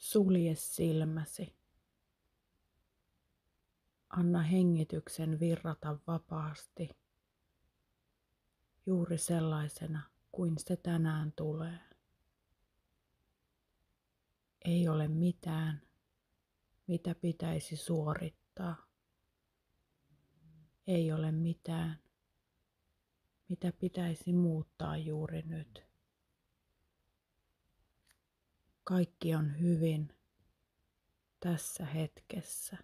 Sulje silmäsi. Anna hengityksen virrata vapaasti, juuri sellaisena kuin se tänään tulee. Ei ole mitään, mitä pitäisi suorittaa. Ei ole mitään, mitä pitäisi muuttaa juuri nyt. Kaikki on hyvin tässä hetkessä.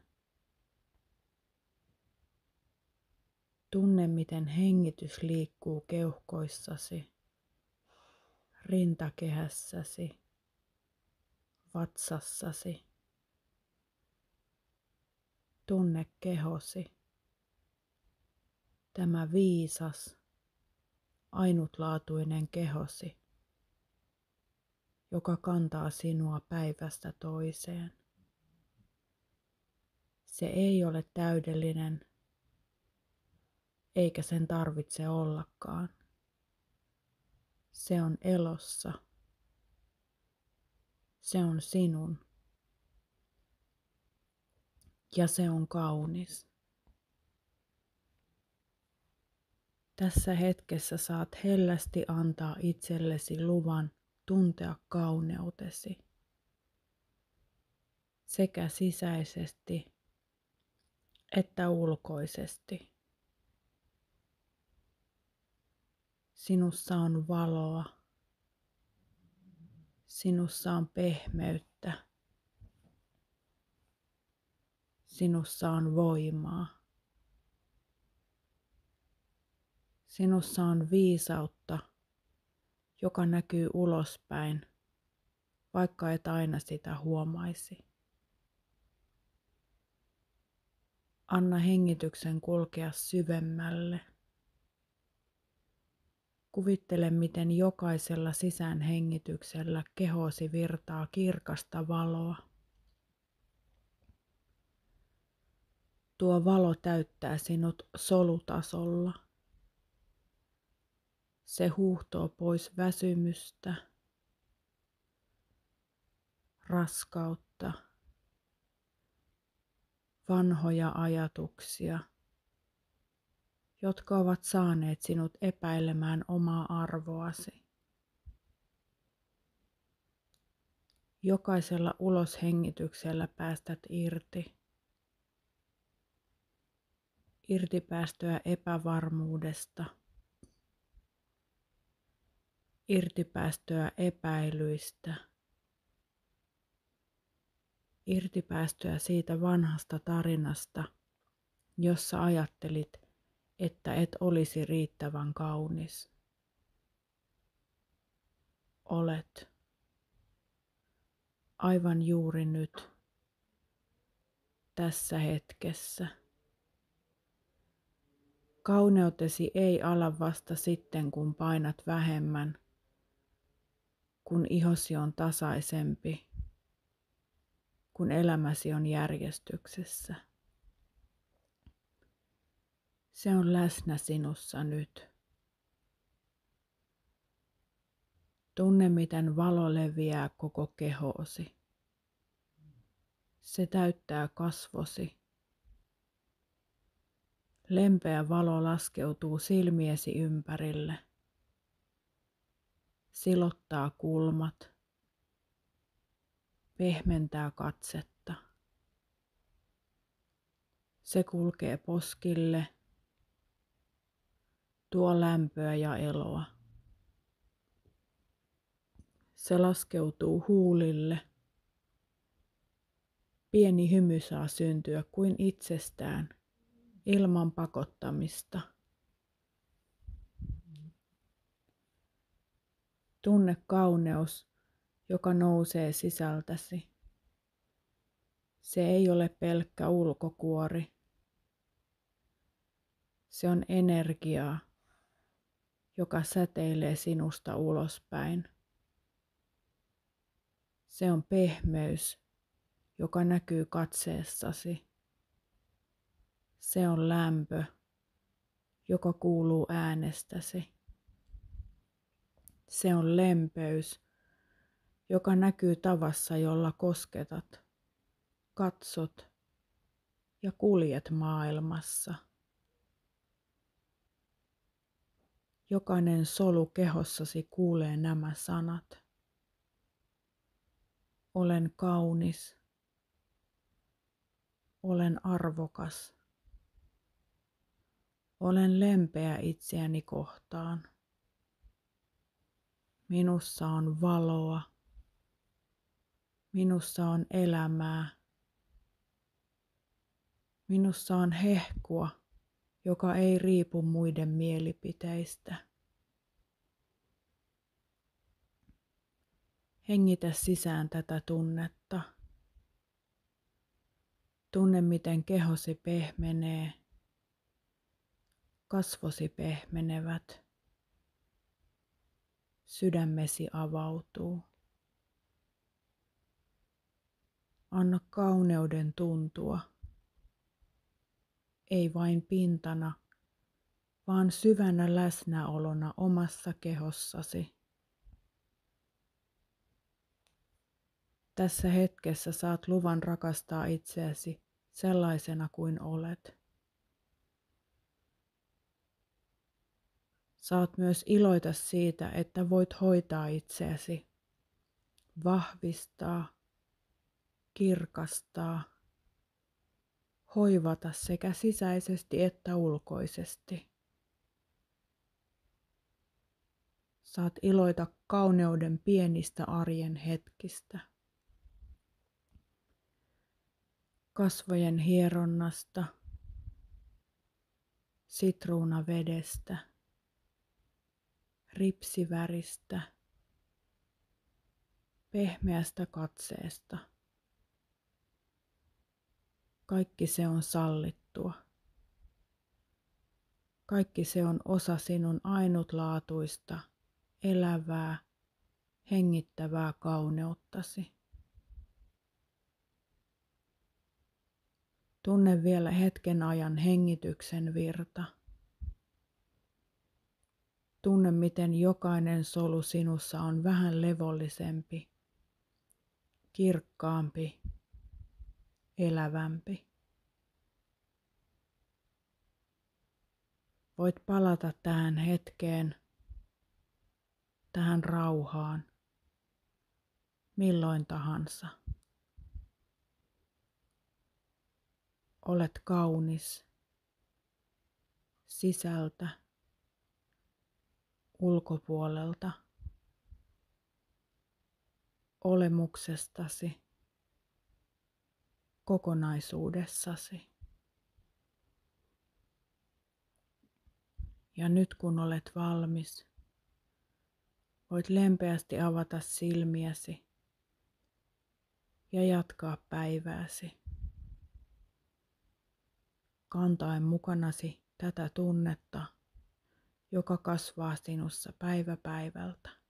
Tunne, miten hengitys liikkuu keuhkoissasi, rintakehässäsi, vatsassasi. Tunne kehosi. Tämä viisas, ainutlaatuinen kehosi, joka kantaa sinua päivästä toiseen. Se ei ole täydellinen, eikä sen tarvitse ollakaan. Se on elossa. Se on sinun. Ja se on kaunis. Tässä hetkessä saat hellästi antaa itsellesi luvan tuntea kauneutesi. Sekä sisäisesti että ulkoisesti. Sinussa on valoa. Sinussa on pehmeyttä. Sinussa on voimaa. Sinussa on viisautta, joka näkyy ulospäin, vaikka et aina sitä huomaisi. Anna hengityksen kulkea syvemmälle. Kuvittele, miten jokaisella sisäänhengityksellä kehosi virtaa kirkasta valoa. Tuo valo täyttää sinut solutasolla. Se huuhtoo pois väsymystä, raskautta, vanhoja ajatuksia, jotka ovat saaneet sinut epäilemään omaa arvoasi. Jokaisella uloshengityksellä päästät irti päästöä epävarmuudesta, irti päästöä epäilyistä, irti päästöä siitä vanhasta tarinasta, jossa ajattelit, että et olisi riittävän kaunis. Olet. Aivan juuri nyt. Tässä hetkessä. Kauneutesi ei ala vasta sitten, kun painat vähemmän, kun ihosi on tasaisempi, kun elämäsi on järjestyksessä. Se on läsnä sinussa nyt. Tunne, miten valo leviää koko kehoosi. Se täyttää kasvosi. Lempeä valo laskeutuu silmiesi ympärille. Silottaa kulmat. Pehmentää katsetta. Se kulkee poskille. Tuo lämpöä ja eloa. Se laskeutuu huulille. Pieni hymy saa syntyä kuin itsestään, ilman pakottamista. Tunne kauneus, joka nousee sisältäsi. Se ei ole pelkkä ulkokuori. Se on energiaa, joka säteilee sinusta ulospäin. Se on pehmeys, joka näkyy katseessasi. Se on lämpö, joka kuuluu äänestäsi. Se on lempeys, joka näkyy tavassa, jolla kosketat, katsot ja kuljet maailmassa. Jokainen solu kehossasi kuulee nämä sanat. Olen kaunis. Olen arvokas. Olen lempeä itseäni kohtaan. Minussa on valoa. Minussa on elämää. Minussa on hehkua, joka ei riipu muiden mielipiteistä. Hengitä sisään tätä tunnetta. Tunne, miten kehosi pehmenee, kasvosi pehmenevät, sydämesi avautuu. Anna kauneuden tuntua, ei vain pintana, vaan syvänä läsnäolona omassa kehossasi. Tässä hetkessä saat luvan rakastaa itseäsi sellaisena kuin olet. Saat myös iloita siitä, että voit hoitaa itseäsi, vahvistaa, kirkastaa, hoivata sekä sisäisesti että ulkoisesti. Saat iloita kauneuden pienistä arjen hetkistä. Kasvojen hieronnasta, sitruunavedestä, ripsiväristä, pehmeästä katseesta. Kaikki se on sallittua. Kaikki se on osa sinun ainutlaatuista, elävää, hengittävää kauneuttasi. Tunne vielä hetken ajan hengityksen virta. Tunne, miten jokainen solu sinussa on vähän levollisempi, kirkkaampi, elävämpi. Voit palata tähän hetkeen, tähän rauhaan, milloin tahansa. Olet kaunis sisältä, ulkopuolelta, olemuksestasi, kokonaisuudessasi. Ja nyt kun olet valmis, voit lempeästi avata silmiäsi ja jatkaa päivääsi, kantaen mukanasi tätä tunnetta, joka kasvaa sinussa päivä päivältä.